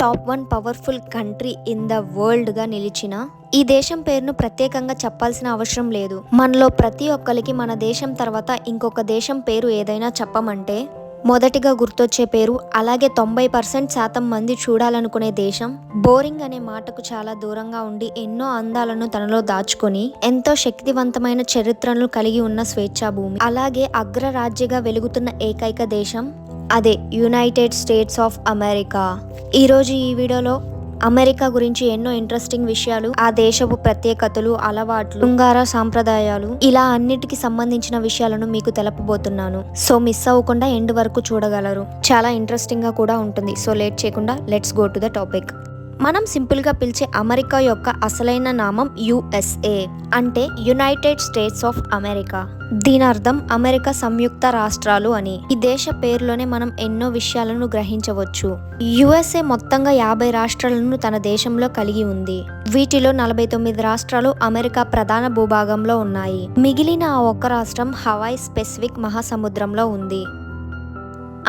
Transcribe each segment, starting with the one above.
Top 1 powerful country in the వరల్డ్గా నిలిచిన ఈ దేశం పేరును ప్రత్యేకంగా చెప్పాల్సిన అవసరం లేదు. మనలో ప్రతి ఒక్కరికి మన దేశం తర్వాత ఇంకొక దేశం పేరు ఏదైనా చెప్పమంటే మొదటిగా గుర్తొచ్చే పేరు, అలాగే 90% మంది చూడాలనుకునే దేశం, బోరింగ్ అనే మాటకు చాలా దూరంగా ఉండి ఎన్నో అందాలను తనలో దాచుకొని ఎంతో శక్తివంతమైన చరిత్రను కలిగి ఉన్న స్వేచ్ఛా భూమి, అలాగే అగ్రరాజ్యగా వెలుగుతున్న ఏకైక దేశం అదే యునైటెడ్ స్టేట్స్ ఆఫ్ అమెరికా. ఈరోజు ఈ వీడియోలో అమెరికా గురించి ఎన్నో ఇంట్రెస్టింగ్ విషయాలు, ఆ దేశపు ప్రత్యేకతలు, అలవాట్లు, శృంగార సాంప్రదాయాలు, ఇలా అన్నిటికి సంబంధించిన విషయాలను మీకు తెలపబోతున్నాను. సో మిస్ అవ్వకుండా ఎండ్ వరకు చూడగలరు. చాలా ఇంట్రెస్టింగ్ గా కూడా ఉంటుంది. సో లేట్ చేయకుండా let's go to the topic. మనం సింపుల్గా పిలిచే అమెరికా యొక్క అసలైన నామం యుఎస్ఏ, అంటే యునైటెడ్ స్టేట్స్ ఆఫ్ అమెరికా. దీని అర్థం అమెరికా సంయుక్త రాష్ట్రాలు అని. ఈ దేశ పేరులోనే మనం ఎన్నో విషయాలను గ్రహించవచ్చు. యుఎస్ఏ మొత్తంగా 50 రాష్ట్రాలను తన దేశంలో కలిగి ఉంది. వీటిలో 49 రాష్ట్రాలు అమెరికా ప్రధాన భూభాగంలో ఉన్నాయి. మిగిలిన ఆ ఒక్క రాష్ట్రం హవాయ్ స్పెసిఫిక్ మహాసముద్రంలో ఉంది.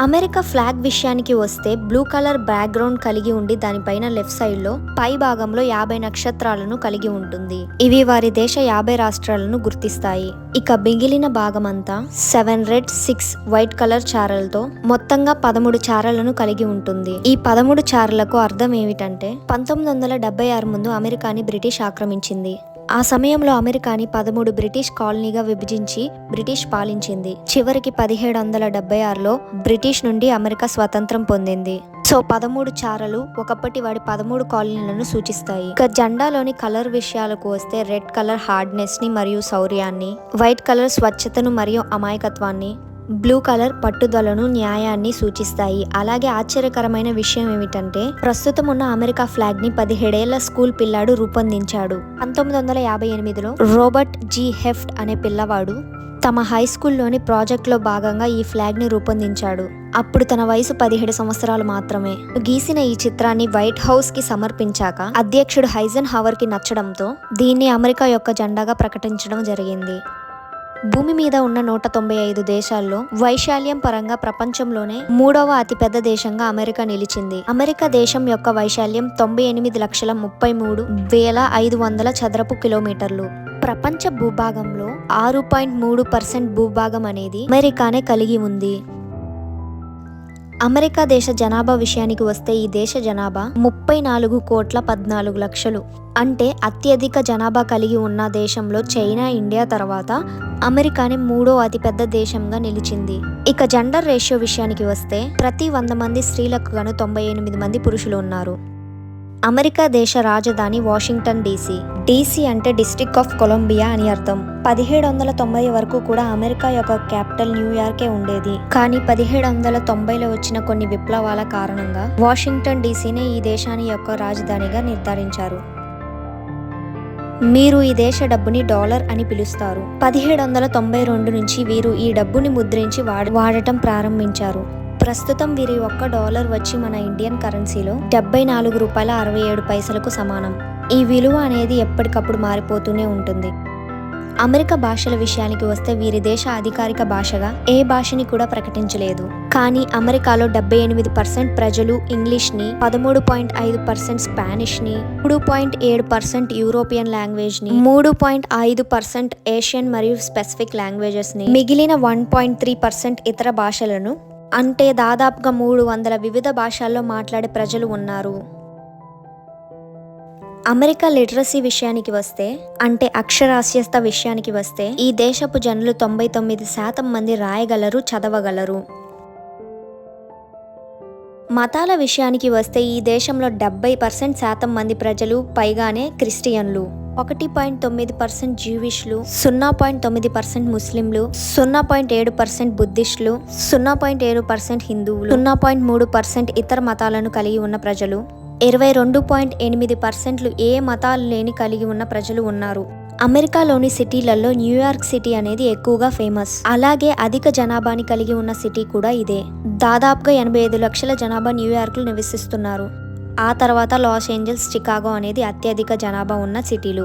అమెరికా ఫ్లాగ్ విషయానికి వస్తే బ్లూ కలర్ బ్యాక్గ్రౌండ్ కలిగి ఉండి దానిపైన లెఫ్ట్ సైడ్ లో పై భాగంలో 50 నక్షత్రాలను కలిగి ఉంటుంది. ఇవి వారి దేశ 50 రాష్ట్రాలను గుర్తిస్తాయి. ఇక మిగిలిన భాగమంతా 7 రెడ్ 6 వైట్ కలర్ చారలతో మొత్తంగా 13 చారలను కలిగి ఉంటుంది. ఈ 13 చారలకు అర్థం ఏమిటంటే 1976 ముందు అమెరికాని బ్రిటిష్ ఆక్రమించింది. ఆ సమయంలో అమెరికాని 13 బ్రిటిష్ కాలనీగా విభజించి బ్రిటిష్ పాలించింది. చివరికి 1776లో బ్రిటిష్ నుండి అమెరికా స్వతంత్రం పొందింది. సో 13 చారలు ఒకప్పటి వాడి 13 కాలనీలను సూచిస్తాయి. ఇక జెండాలోని కలర్ విషయాలకు వస్తే రెడ్ కలర్ హార్డ్నెస్ ని మరియు శౌర్యాన్ని, వైట్ కలర్ స్వచ్ఛతను మరియు అమాయకత్వాన్ని, బ్లూ కలర్ పట్టుదలను, న్యాయాన్ని సూచిస్తాయి. అలాగే ఆశ్చర్యకరమైన విషయం ఏమిటంటే ప్రస్తుతం ఉన్న అమెరికా ఫ్లాగ్ ని 17 ఏళ్ల స్కూల్ పిల్లాడు రూపొందించాడు. 1958లో రోబర్ట్ జి హెఫ్ట్ అనే పిల్లవాడు తమ హై స్కూల్లోని ప్రాజెక్ట్లో భాగంగా ఈ ఫ్లాగ్ ని రూపొందించాడు. అప్పుడు తన వయసు 17 సంవత్సరాలు మాత్రమే. గీసిన ఈ చిత్రాన్ని వైట్ హౌస్ కి సమర్పించాక అధ్యక్షుడు హైజన్ హవర్ కి నచ్చడంతో దీన్ని అమెరికా యొక్క జెండాగా ప్రకటించడం జరిగింది. భూమి మీద ఉన్న 195 దేశాల్లో వైశాల్యం పరంగా ప్రపంచంలోనే 3వ అతిపెద్ద దేశంగా అమెరికా నిలిచింది. అమెరికా దేశం యొక్క వైశాల్యం 98,33,500 చదరపు కిలోమీటర్లు. ప్రపంచ భూభాగంలో 6.3% భూభాగం అనేది అమెరికానే కలిగి ఉంది. అమెరికా దేశ జనాభా విషయానికి వస్తే ఈ దేశ జనాభా 34,14,00,000. అంటే అత్యధిక జనాభా కలిగి ఉన్న దేశంలో చైనా, ఇండియా తర్వాత అమెరికానే 3వ అతిపెద్ద దేశంగా నిలిచింది. ఇక జెండర్ రేషియో విషయానికి వస్తే ప్రతి 100 మంది స్త్రీలకు గాను 98 మంది పురుషులు ఉన్నారు. అమెరికా దేశ రాజధాని వాషింగ్టన్ డీసీ. డీసీ అంటే డిస్ట్రిక్ట్ ఆఫ్ కొలంబియా అని అర్థం. 1790 వరకు కూడా అమెరికా యొక్క క్యాపిటల్ న్యూయార్కే ఉండేది. కానీ 1790లో వచ్చిన కొన్ని విప్లవాల కారణంగా వాషింగ్టన్ డీసీనే ఈ దేశాన్ని యొక్క రాజధానిగా నిర్ధారించారు. మీరు ఈ దేశ డబ్బుని డాలర్ అని పిలుస్తారు. 1792 నుంచి వీరు ఈ డబ్బుని ముద్రించి వాడటం ప్రారంభించారు. ప్రస్తుతం వీరి ఒక్క డాలర్ వచ్చి మన ఇండియన్ కరెన్సీలో $74.67 సమానం. ఈ విలువ అనేది ఎప్పటికప్పుడు మారిపోతూనే ఉంటుంది. అమెరికా భాషల విషయానికి వస్తే వీరి దేశ అధికారిక భాషగా ఏ భాషని కూడా ప్రకటించలేదు. కానీ అమెరికాలో 78% ప్రజలు ఇంగ్లీష్ ని, 13.5% స్పానిష్ ని, 3.7% యూరోపియన్ లాంగ్వేజ్ ని, 3.5% ఏషియన్ మరియు స్పెసిఫిక్ లాంగ్వేజెస్ ని, మిగిలిన 1.3% ఇతర భాషలను, అంటే దాదాపుగా 300 వివిధ భాషల్లో మాట్లాడే ప్రజలు ఉన్నారు. అమెరికా లిటరసీ విషయానికి వస్తే, అంటే అక్షరాస్యత విషయానికి వస్తే ఈ దేశపు జనులు 99% మంది రాయగలరు, చదవగలరు. మతాల విషయానికి వస్తే ఈ దేశంలో 70% మంది ప్రజలు పైగానే క్రిస్టియన్లు, 1.9% జ్యూయిష్లు, 0.9% ముస్లింలు, 0.7% బుద్ధిస్టులు, 0.7% హిందువులు, 0.3% ఇతర మతాలను కలిగి ఉన్న ప్రజలు, 22.8% ఏ మతాలు లేని కలిగి ఉన్న ప్రజలు ఉన్నారు. అమెరికాలోని సిటీలలో న్యూయార్క్ సిటీ అనేది ఎక్కువగా ఫేమస్. అలాగే అధిక జనాభాని కలిగి ఉన్న సిటీ కూడా ఇదే. దాదాపుగా 85 లక్షల జనాభా న్యూయార్క్లో నివసిస్తున్నారు. ఆ తర్వాత లాస్ ఏంజల్స్, చికాగో అనేది అత్యధిక జనాభా ఉన్న సిటీలు.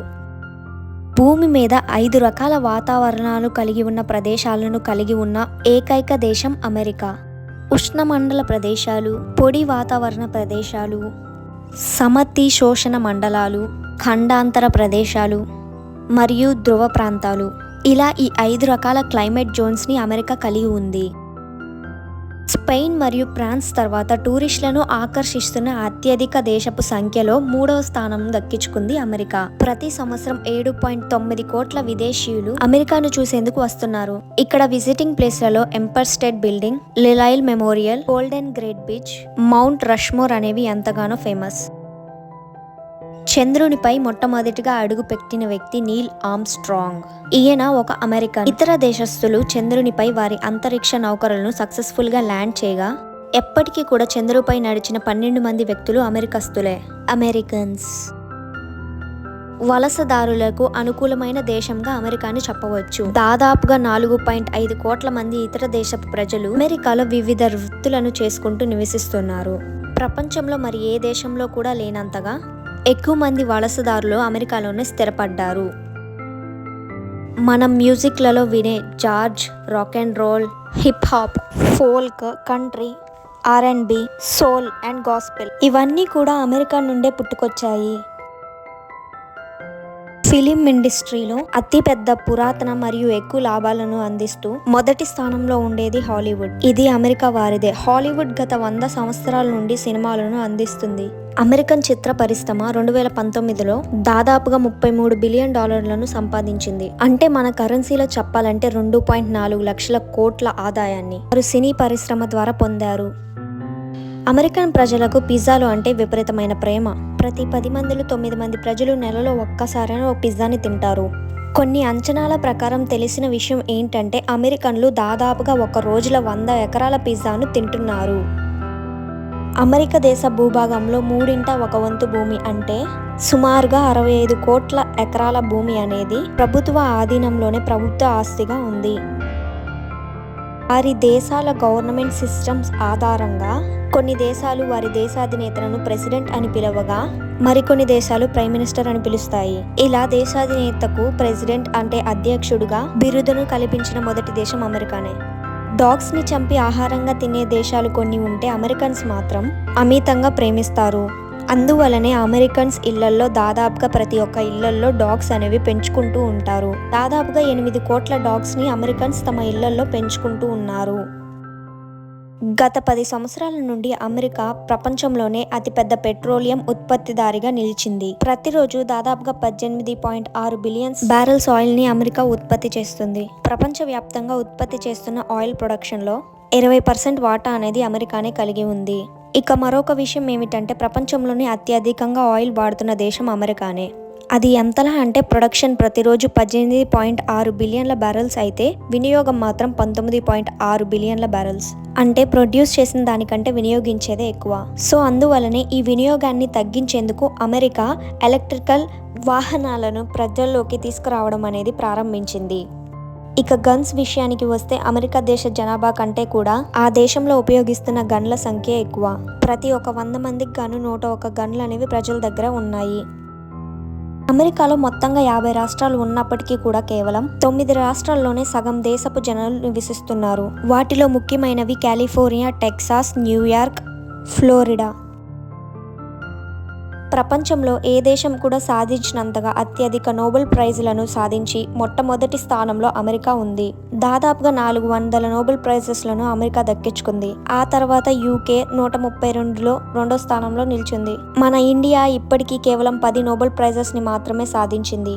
భూమి మీద 5 రకాల వాతావరణాలు కలిగి ఉన్న ప్రదేశాలను కలిగి ఉన్న ఏకైక దేశం అమెరికా. ఉష్ణమండల ప్రదేశాలు, పొడి వాతావరణ ప్రదేశాలు, సమశీతోష్ణ మండలాలు, ఖండాంతర ప్రదేశాలు మరియు ధ్రువ ప్రాంతాలు, ఇలా ఈ 5 రకాల క్లైమేట్ జోన్స్ని అమెరికా కలిగి ఉంది. స్పెయిన్ మరియు ఫ్రాన్స్ తర్వాత టూరిస్టులను ఆకర్షిస్తున్న అత్యధిక దేశపు సంఖ్యలో 3వ స్థానం దక్కించుకుంది అమెరికా. ప్రతి సంవత్సరం 7.9 కోట్ల విదేశీయులు అమెరికాను చూసేందుకు వస్తున్నారు. ఇక్కడ విజిటింగ్ ప్లేస్లలో ఎంపైర్ స్టేట్ బిల్డింగ్, లిలైల్ memorial, golden great beach, Mount Rushmore అనేవి ఎంతగానో ఫేమస్. చంద్రునిపై మొట్టమొదటిగా అడుగు పెట్టిన వ్యక్తి నీల్ ఆర్మ్స్ట్రాంగ్. ఈయన ఒక అమెరికన్. ఇతర దేశస్థులు చంద్రునిపై వారి అంతరిక్ష నౌకలను సక్సెస్ఫుల్ గా ల్యాండ్ చేయగా ఎప్పటికీ కూడా చంద్రుపై నడిచిన 12 మంది వ్యక్తులు అమెరికస్తులే, అమెరికన్స్. వలసదారులకు అనుకూలమైన దేశంగా అమెరికాని చెప్పవచ్చు. దాదాపుగా 4.5 కోట్ల మంది ఇతర దేశపు ప్రజలు అమెరికాలో వివిధ వృత్తులను చేసుకుంటూ నివసిస్తున్నారు. ప్రపంచంలో మరి ఏ దేశంలో కూడా లేనంతగా ఎక్కువ మంది వలసదారులు అమెరికాలోనే స్థిరపడ్డారు. మనం మ్యూజిక్లలో వినే జార్జ్, rock and roll, hip hop, folk, country, R&B, soul and gospel ఇవన్నీ కూడా అమెరికా నుండే పుట్టుకొచ్చాయి. ఫిలిం ఇండస్ట్రీలో అతిపెద్ద పురాతన మరియు ఎక్కువ లాభాలను అందిస్తూ మొదటి స్థానంలో ఉండేది హాలీవుడ్. ఇది అమెరికా వారిదే. హాలీవుడ్ గత 100 సంవత్సరాల నుండి సినిమాలను అందిస్తుంది. అమెరికన్ చిత్ర పరిశ్రమ 2019లో దాదాపుగా $33 బిలియన్ సంపాదించింది. అంటే మన కరెన్సీలో చెప్పాలంటే 2.4 లక్షల కోట్ల ఆదాయాన్ని వారు సినీ పరిశ్రమ ద్వారా పొందారు. అమెరికన్ ప్రజలకు పిజ్జాలు అంటే విపరీతమైన ప్రేమ. ప్రతి 10 మందిలో 9 మంది ప్రజలు నెలలో ఒక్కసారైనా ఒక పిజ్జాని తింటారు. కొన్ని అంచనాల ప్రకారం తెలిసిన విషయం ఏంటంటే అమెరికన్లు దాదాపుగా ఒక రోజులో 100 ఎకరాల పిజ్జాను తింటున్నారు. అమెరికా దేశ భూభాగంలో 1/3 భూమి అంటే సుమారుగా 65 కోట్ల ఎకరాల భూమి అనేది ప్రభుత్వ ఆధీనంలోనే ప్రభుత్వ ఆస్తిగా ఉంది. వారి దేశాల గవర్నమెంట్ సిస్టమ్స్ ఆధారంగా కొన్ని దేశాలు వారి దేశాధినేతలను ప్రెసిడెంట్ అని పిలవగా మరికొన్ని దేశాలు ప్రైమ్ మినిస్టర్ అని పిలుస్తాయి. ఇలా దేశాధినేతకు ప్రెసిడెంట్ అంటే అధ్యక్షుడుగా బిరుదును కల్పించిన మొదటి దేశం అమెరికానే. డాగ్స్ ని చంపి ఆహారంగా తినే దేశాలు కొన్ని ఉంటే అమెరికన్స్ మాత్రం అమితంగా ప్రేమిస్తారు. అందువలనే అమెరికన్స్ ఇళ్లల్లో దాదాపుగా ప్రతి ఒక్క ఇళ్లల్లో డాగ్స్ అనేవి పెంచుకుంటూ ఉంటారు. దాదాపుగా 8 కోట్ల డాగ్స్ ని అమెరికన్స్ తమ ఇళ్లల్లో పెంచుకుంటూ ఉన్నారు. గత 10 సంవత్సరాల నుండి అమెరికా ప్రపంచంలోనే అతిపెద్ద పెట్రోలియం ఉత్పత్తిదారిగా నిలిచింది. ప్రతిరోజు దాదాపుగా 18.6 బిలియన్ బ్యారెల్స్ ఆయిల్ ని అమెరికా ఉత్పత్తి చేస్తుంది. ప్రపంచవ్యాప్తంగా ఉత్పత్తి చేస్తున్న ఆయిల్ ప్రొడక్షన్ లో 20% వాటా అనేది అమెరికానే కలిగి ఉంది. ఇక మరొక విషయం ఏమిటంటే ప్రపంచంలోనే అత్యధికంగా ఆయిల్ వాడుతున్న దేశం అమెరికానే. అది ఎంతలా అంటే ప్రొడక్షన్ ప్రతిరోజు 18.6 బిలియన్ల బ్యారెల్స్ అయితే వినియోగం మాత్రం 19.6 బిలియన్ల బ్యారెల్స్. అంటే ప్రొడ్యూస్ చేసిన దానికంటే వినియోగించేదే ఎక్కువ. సో అందువలనే ఈ వినియోగాన్ని తగ్గించేందుకు అమెరికా ఎలక్ట్రికల్ వాహనాలను ప్రజల్లోకి తీసుకురావడం అనేది ప్రారంభించింది. ఇక గన్స్ విషయానికి వస్తే అమెరికా దేశ జనాభా కంటే కూడా ఆ దేశంలో ఉపయోగిస్తున్న గన్ల సంఖ్య ఎక్కువ. ప్రతి 100 మందికి గాను 101 గన్లు అనేవి ప్రజల దగ్గర ఉన్నాయి. అమెరికాలో మొత్తంగా 50 రాష్ట్రాలు ఉన్నప్పటికీ కూడా కేవలం 9 రాష్ట్రాల్లోనే సగం దేశపు జనాలు నివసిస్తున్నారు. వాటిలో ముఖ్యమైనవి కాలిఫోర్నియా, టెక్సాస్, న్యూయార్క్, ఫ్లోరిడా. ప్రపంచంలో ఏ దేశం కూడా సాధించినంతగా అత్యధిక నోబెల్ ప్రైజులను సాధించి మొట్టమొదటి స్థానంలో అమెరికా ఉంది. దాదాపుగా 400 నోబెల్ ప్రైజెస్లను అమెరికా దక్కించుకుంది. ఆ తర్వాత యూకే 132లో 2వ స్థానంలో నిలిచింది. మన ఇండియా ఇప్పటికీ కేవలం 10 నోబెల్ ప్రైజెస్ని మాత్రమే సాధించింది.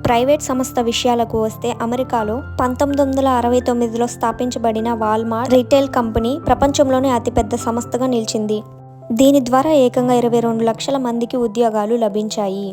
ప్రైవేట్ సంస్థ విషయాలకు వస్తే అమెరికాలో 1969లో స్థాపించబడిన వాల్మార్ట్ రిటైల్ కంపెనీ ప్రపంచంలోనే అతిపెద్ద సంస్థగా నిలిచింది. దీని ద్వారా ఏకంగా 22 లక్షల మందికి ఉద్యోగాలు లభించాయి.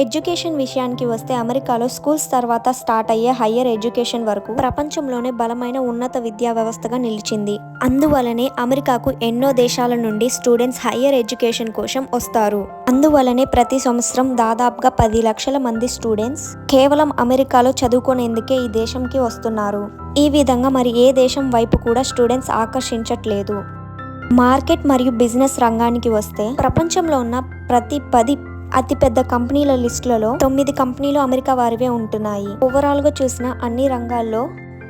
ఎడ్యుకేషన్ విషయానికి వస్తే అమెరికాలో స్కూల్స్ తర్వాత స్టార్ట్ అయ్యే హయ్యర్ ఎడ్యుకేషన్ వరకు ప్రపంచంలోనే బలమైన ఉన్నత విద్యా వ్యవస్థగా నిలిచింది. అందువలనే అమెరికాకు ఎన్నో దేశాల నుండి స్టూడెంట్స్ హయ్యర్ ఎడ్యుకేషన్ కోసం వస్తారు. అందువలనే ప్రతి సంవత్సరం దాదాపుగా 10 లక్షల మంది స్టూడెంట్స్ కేవలం అమెరికాలో చదువుకునేందుకే ఈ దేశంకి వస్తున్నారు. ఈ విధంగా మరి ఏ దేశం వైపు కూడా స్టూడెంట్స్ ఆకర్షించట్లేదు. మార్కెట్ మరియు బిజినెస్ రంగానికి వస్తే ప్రపంచంలో ఉన్న ప్రతి 10 అతిపెద్ద కంపెనీల లిస్టులలో 9 కంపెనీలు అమెరికా వారివే ఉంటున్నాయి. ఓవరాల్ గా చూసిన అన్ని రంగాల్లో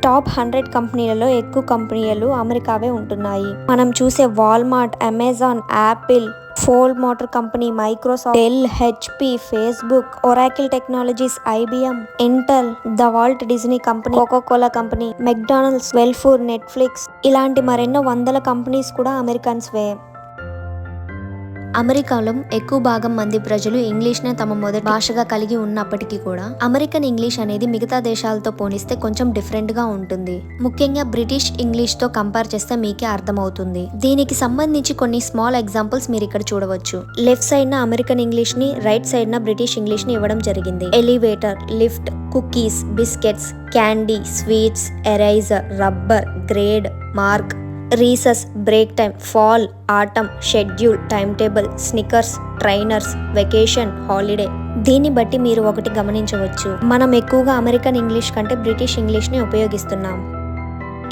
టాప్ 100 కంపెనీలలో ఎక్కువ కంపెనీలు అమెరికావే ఉంటున్నాయి. మనం చూసే Walmart, Amazon, Apple, Ford Motor Company, Microsoft, Dell, HP, Facebook, Oracle Technologies, IBM, Intel, the Walt Disney Company, Coca Cola company, McDonald's, వెల్ఫూర్, నెట్ఫ్లిక్స్ ఇలాంటి మరెన్నో వందల కంపెనీస్ కూడా అమెరికన్స్వే. అమెరికాలో ఎక్కువ భాగం మంది ప్రజలు ఇంగ్లీష్నే తమ మొదటి భాషగా కలిగి ఉన్నప్పటికీ కూడా అమెరికన్ ఇంగ్లీష్ అనేది మిగతా దేశాలతో పోలిస్తే కొంచెం డిఫరెంట్ గా ఉంటుంది. ముఖ్యంగా బ్రిటిష్ ఇంగ్లీష్ తో కంపేర్ చేస్తే మీకే అర్థమవుతుంది. దీనికి సంబంధించి కొన్ని స్మాల్ ఎగ్జాంపుల్స్ మీరు ఇక్కడ చూడవచ్చు. లెఫ్ట్ సైడ్ న అమెరికన్ ఇంగ్లీష్ ని, రైట్ సైడ్ న బ్రిటిష్ ఇంగ్లీష్ ని ఇవ్వడం జరిగింది. Elevator, lift, cookies, biscuits, candy, sweets, eraser, rubber, grade, mark, recess, break time, fall, atom, schedule, time table, Snickers, trainers, vacation, holiday. దీన్ని బట్టి మీరు ఒకటి గమనించవచ్చు, మనం ఎక్కువగా అమెరికన్ ఇంగ్లీష్ కంటే బ్రిటిష్ ఇంగ్లీష్ ని ఉపయోగిస్తున్నాం.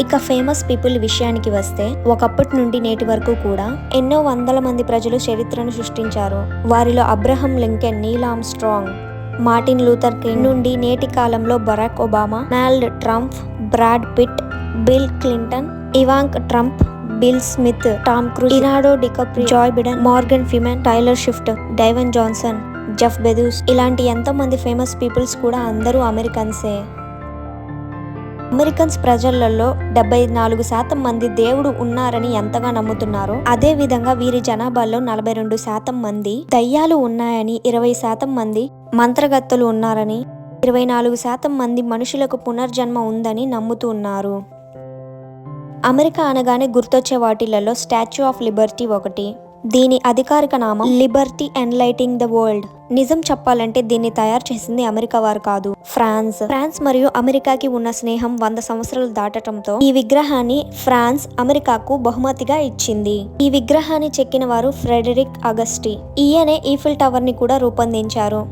ఇక ఫేమస్ పీపుల్ విషయానికి వస్తే ఒకప్పటి నుండి నేటి వరకు కూడా ఎన్నో వందల మంది ప్రజలు చరిత్రను సృష్టించారు. వారిలో Abraham Lincoln, Neil Armstrong, Martin Luther King నుండి నేటి కాలంలో Barack Obama, Donald Trump, Brad Pitt, Bill Clinton, Ivanka Trump, Bill Smith, Tom Cruise, Leonardo DiCaprio, Joe Biden, Morgan Freeman, Taylor Swift, Dwayne Johnson, Jeff Bezos ఇలాంటి ఎంతో మంది famous peoples కూడా అందరూ అమెరికన్సే. Americans ప్రజలలో 74% మంది దేవుడు ఉన్నారని ఎంతగా నమ్ముతున్నారో అదే విధంగా వీరి జనాభాలో 42% మంది దయ్యాలు ఉన్నాయని, 20% మంది మంత్రగత్తెలు ఉన్నారని, 24% మంది మనుషులకు పునర్జన్మ ఉందని నమ్ముతూ ఉన్నారు. అమెరికా అనగానే గుర్తొచ్చే వాటిలలో స్టాచ్యూ ఆఫ్ లిబర్టీ ఒకటి. దీని అధికారిక నామం లిబర్టీ ఎన్లైటింగ్ ద వరల్డ్. నిజం చెప్పాలంటే దీన్ని తయారు చేసింది అమెరికా వారు కాదు, ఫ్రాన్స్ మరియు అమెరికాకి ఉన్న స్నేహం 100 సంవత్సరాలు దాటడంతో ఈ విగ్రహాన్ని ఫ్రాన్స్ అమెరికాకు బహుమతిగా ఇచ్చింది. ఈ విగ్రహాన్ని చెక్కిన వారు ఫ్రెడరిక్ అగస్టీ. ఈయనే ఈఫిల్ టవర్ ని కూడా రూపొందించారు.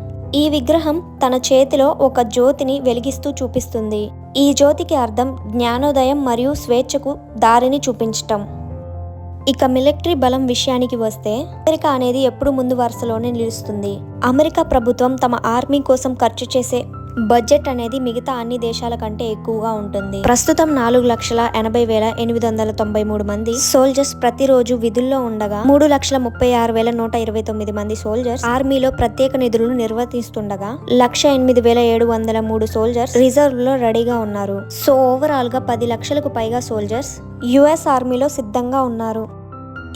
ఈ విగ్రహం తన చేతిలో ఒక జ్యోతిని వెలిగిస్తూ చూపిస్తుంది. ఈ జ్యోతికి అర్థం జ్ఞానోదయం మరియు స్వేచ్ఛకు దారిని చూపించటం. ఇక మిలిటరీ బలం విషయానికి వస్తే అమెరికా అనేది ఎప్పుడు ముందు వరుసలోనే నిలుస్తుంది. అమెరికా ప్రభుత్వం తమ ఆర్మీ కోసం ఖర్చు చేసే బడ్జెట్ అనేది మిగతా అన్ని దేశాల కంటే ఎక్కువగా ఉంటుంది. ప్రస్తుతం 4,80,893 మంది సోల్జర్స్ ప్రతిరోజు విధుల్లో ఉండగా 3,36,129 మంది సోల్జర్స్ ఆర్మీలో ప్రత్యేక నిధులను నిర్వర్తిస్తుండగా 108,703 సోల్జర్స్ రిజర్వ్ లో రెడీగా ఉన్నారు. సో ఓవరాల్ గా 10 లక్షలకు పైగా సోల్జర్స్ యుఎస్ ఆర్మీలో సిద్ధంగా ఉన్నారు.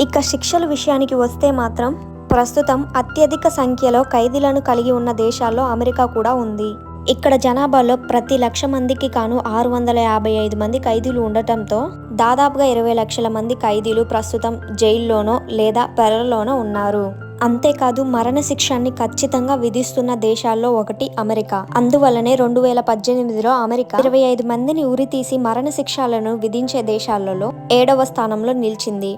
ఇక శిక్షల విషయానికి వస్తే మాత్రం ప్రస్తుతం అత్యధిక సంఖ్యలో ఖైదీలను కలిగి ఉన్న దేశాల్లో అమెరికా కూడా ఉంది. ఇక్కడ జనాభాలో ప్రతి 1,00,000 మందికి కాను 655 మంది ఖైదీలు ఉండటంతో దాదాపుగా 20 లక్షల మంది ఖైదీలు ప్రస్తుతం జైల్లోనో లేదా పెరల్లోనో ఉన్నారు. అంతేకాదు మరణ శిక్షాన్ని ఖచ్చితంగా విధిస్తున్న దేశాల్లో ఒకటి అమెరికా. అందువల్లనే 2018లో అమెరికా 25 మందిని ఉరితీసి మరణ శిక్షలను విధించే దేశాలలో 7వ స్థానంలో నిలిచింది.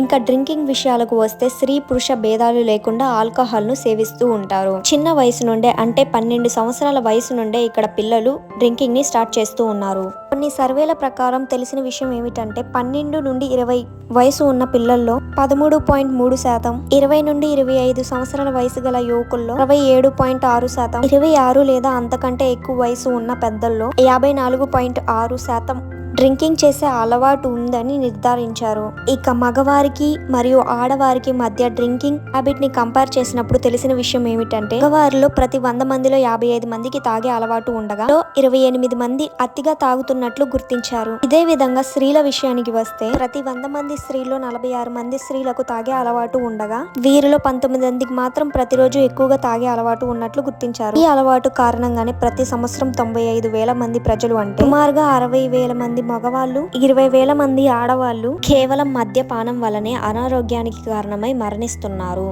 ఇంకా డ్రింకింగ్ విషయాలకు వస్తే స్త్రీ పురుష భేదాలు లేకుండా ఆల్కహాల్ ను సేవిస్తూ ఉంటారు. చిన్న వయసు నుండే అంటే 12 సంవత్సరాల వయసు నుండే ఇక్కడ పిల్లలు డ్రింకింగ్ ని స్టార్ట్ చేస్తూ ఉన్నారు. కొన్ని సర్వేల ప్రకారం తెలిసిన విషయం ఏమిటంటే 12 నుండి 20 వయసు ఉన్న పిల్లల్లో 13.3%, 20 నుండి 25 సంవత్సరాల వయసు గల యువకుల్లో 27.6%, 26 లేదా అంతకంటే ఎక్కువ వయసు ఉన్న పెద్దల్లో 54.6% డ్రింకింగ్ చేసే అలవాటు ఉందని నిర్ధారించారు. ఇక మగవారికి మరియు ఆడవారికి మధ్య డ్రింకింగ్ హ్యాబిట్ ని కంపేర్ చేసినప్పుడు తెలిసిన విషయం ఏమిటంటే మగవారిలో ప్రతి 100 మందిలో 55 మందికి తాగే అలవాటు ఉండగా 28 మంది అతిగా తాగుతున్నట్లు గుర్తించారు. ఇదే విధంగా స్త్రీల విషయానికి వస్తే ప్రతి 100 మంది స్త్రీల్లో 46 మంది స్త్రీలకు తాగే అలవాటు ఉండగా వీరిలో 19 మందికి మాత్రం ప్రతిరోజు ఎక్కువగా తాగే అలవాటు ఉన్నట్లు గుర్తించారు. ఈ అలవాటు కారణంగానే ప్రతి సంవత్సరం 95,000 మంది ప్రజలు అంటే సుమారుగా 60,000 మంది మగవాళ్ళు, 20,000 మంది ఆడవాళ్ళు కేవలం మద్యపానం వల్లనే అనారోగ్యానికి కారణమై మరణిస్తున్నారు.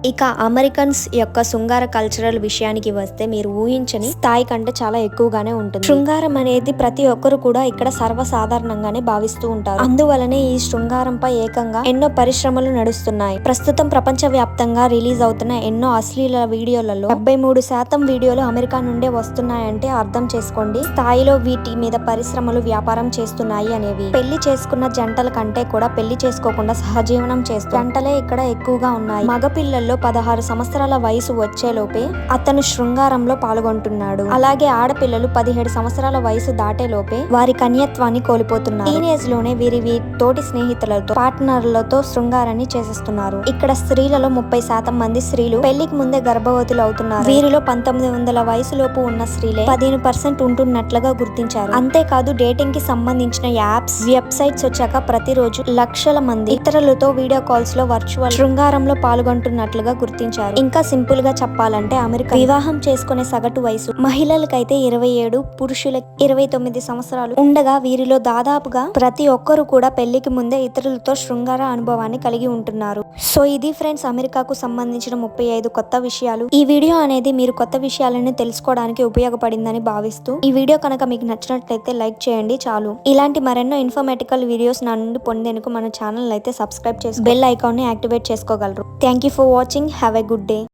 ఇక అమెరికన్స్ యొక్క శృంగార కల్చరల్ విషయానికి వస్తే మీరు ఊహించని స్థాయి కంటే చాలా ఎక్కువగానే ఉంటుంది. శృంగారం అనేది ప్రతి ఒక్కరు కూడా ఇక్కడ సర్వసాధారణంగానే భావిస్తూ ఉంటారు. అందువలనే ఈ శృంగారంపై ఏకంగా ఎన్నో పరిశ్రమలు నడుస్తున్నాయి. ప్రస్తుతం ప్రపంచ వ్యాప్తంగా రిలీజ్ అవుతున్న ఎన్నో అశ్లీల వీడియోలలో 73% వీడియోలు అమెరికా నుండే వస్తున్నాయంటే అర్థం చేసుకోండి స్థాయిలో వీటి మీద పరిశ్రమలు వ్యాపారం చేస్తున్నాయి అనేవి. పెళ్లి చేసుకున్న జంటల కంటే కూడా పెళ్లి చేసుకోకుండా సహజీవనం చేస్తూ జంటలే ఇక్కడ ఎక్కువగా ఉన్నాయి. మగ పిల్లల్లో మగపిల్లల్లో 16 సంవత్సరాల వయసు వచ్చేలోపే అతను శృంగారంలో పాల్గొంటున్నాడు. అలాగే ఆడపిల్లలు 17 సంవత్సరాల వయసు దాటేలోపే వారి కన్యత్వాన్ని కోల్పోతున్నారు. టీనేజ్ లోనే వీరి తోటి స్నేహితులతో పార్ట్నర్లతో శృంగారాన్ని చేసేస్తున్నారు. ఇక్కడ స్త్రీలలో 30% మంది స్త్రీలు పెళ్లికి ముందే గర్భవతులు అవుతున్నారు. వీరిలో 1900 వయసులోపు ఉన్న స్త్రీలే 15% ఉంటున్నట్లుగా గుర్తించారు. అంతేకాదు డేటింగ్ కి సంబంధించిన యాప్స్, వెబ్సైట్స్ వచ్చాక ప్రతిరోజు లక్షల మంది ఇతరులతో వీడియో కాల్స్ లో వర్చువల్ శృంగారంలో పాల్గొంటున్నట్లుగా గుర్తించారు. ఇంకా సింపుల్ గా చెప్పాలంటే అమెరికా వివాహం చేసుకునే సగటు వయసు మహిళలకైతే 27, పురుషులకి 29 సంవత్సరాలు ఉండగా వీరిలో దాదాపుగా ప్రతి ఒక్కరు కూడా పెళ్లికి ముందే ఇతరులతో శృంగార అనుభవాన్ని కలిగి ఉంటున్నారు. సో ఇది ఫ్రెండ్స్ అమెరికాకు సంబంధించిన 35 కొత్త విషయాలు. ఈ వీడియో అనేది మీరు కొత్త విషయాలను తెలుసుకోవడానికి ఉపయోగపడిందని భావిస్తూ ఈ వీడియో కనుక మీకు నచ్చినట్లయితే లైక్ చేయండి చాలు. ఇలాంటి మరెన్నో ఇన్ఫర్మేటికల్ వీడియోస్ నా నుండి పొందేందుకు మన ఛానల్ అయితే సబ్స్క్రైబ్ చేసి బెల్ ఐకాన్ ని యాక్టివేట్ చేసుకోగలరు. Thank you for watching. Have a good day.